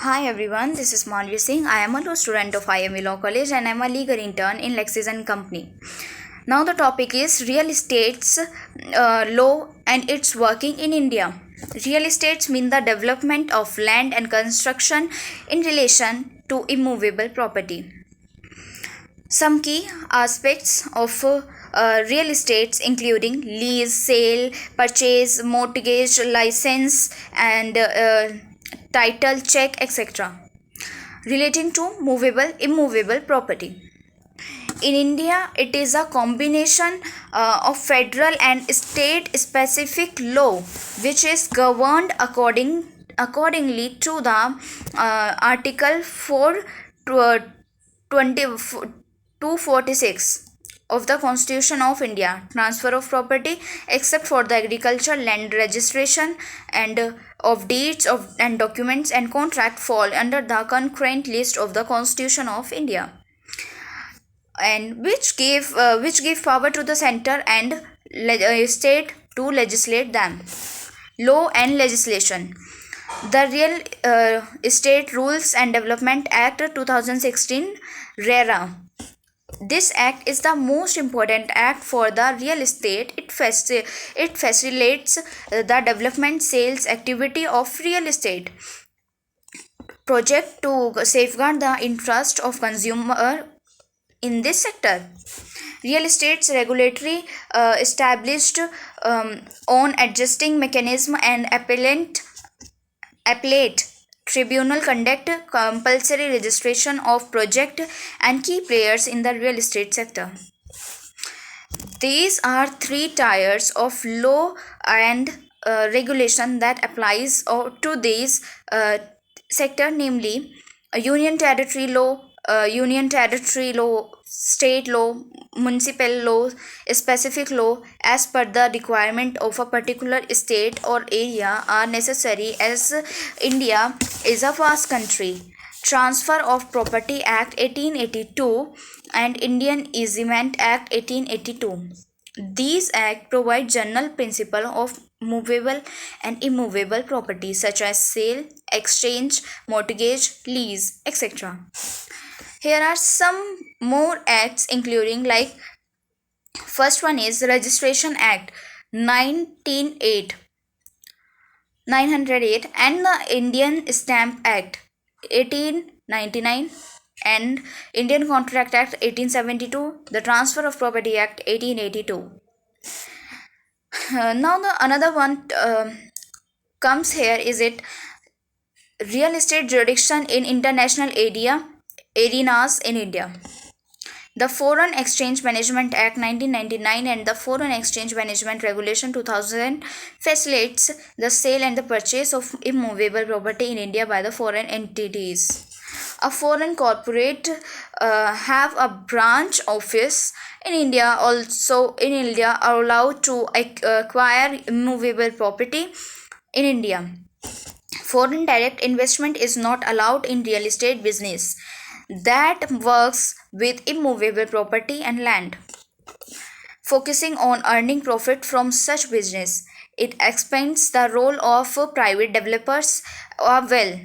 Hi everyone, this is Malvi Singh. I am a law student of IME Law College and I am a legal intern in Lexis and Company. Now the topic is real estate's law and its working in India. Real estates mean the development of land and construction in relation to immovable property. Some key aspects of real estates including lease, sale, purchase, mortgage, license and title check, etc. relating to movable immovable property. In India, it is a combination of federal and state specific law which is governed accordingly to the article 4 to 20 246 of the Constitution of India, transfer of property except for the agriculture, land registration and of deeds of and documents and contract fall under the concurrent list of the Constitution of India, and which give power to the center and state to legislate them. Law and legislation. The Real Estate Rules and Development Act 2016 RERA. This act is the most important act for the real estate. It facilitates the development sales activity of real estate project to safeguard the interest of consumer in this sector. Real estate's regulatory established on adjusting mechanism and appellate tribunal conduct compulsory registration of project and key players in the real estate sector. These are three tiers of law and regulation that applies to these sector, namely union territory law, state law, municipal law, specific law as per the requirement of a particular state or area are necessary as India is a vast country. Transfer of Property Act 1882 and Indian Easement Act 1882. These acts provide general principle of movable and immovable property such as sale, exchange, mortgage, lease, etc. Here are some more acts including like first one is Registration Act 1908 908 and the Indian Stamp Act 1899 and Indian Contract Act 1872, the Transfer of Property Act 1882. Now the another one comes here is it real estate jurisdiction in international arenas in India. The Foreign Exchange Management Act 1999 and the Foreign Exchange Management Regulation 2000 facilitates the sale and the purchase of immovable property in India by the foreign entities. A foreign corporate have a branch office in India also in India are allowed to acquire immovable property in India. Foreign direct investment is not allowed in real estate business that works with immovable property and land. Focusing on earning profit from such business, it expands the role of private developers well.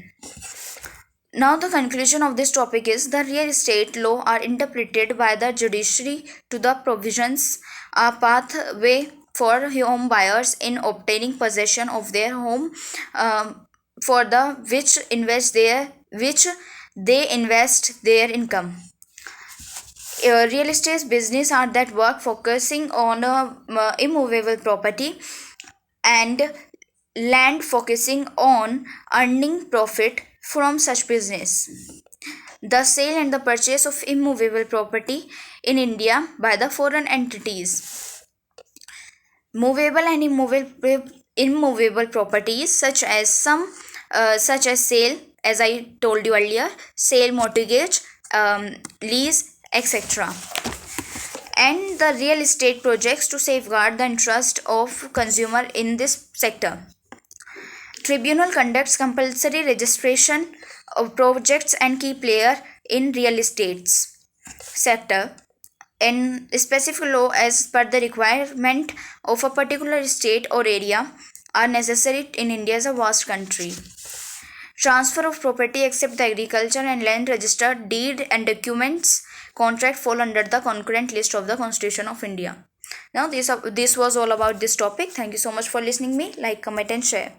Now the conclusion of this topic is the real estate law are interpreted by the judiciary to the provisions a pathway for home buyers in obtaining possession of their home for the which they invest their income. Real estate business are that work focusing on immovable property and land focusing on earning profit from such business. The sale and the purchase of immovable property in India by the foreign entities. Movable and immovable properties such as sale, as I told you earlier, sale, mortgage, lease, etc. And the real estate projects to safeguard the interest of consumer in this sector. Tribunal conducts compulsory registration of projects and key player in real estates sector in specific law as per the requirement of a particular state or area are necessary in India as a vast country. Transfer of property except the agriculture and land register, deed and documents, contract fall under the concurrent list of the Constitution of India. Now this was all about this topic. Thank you so much for listening me. Like, comment and share.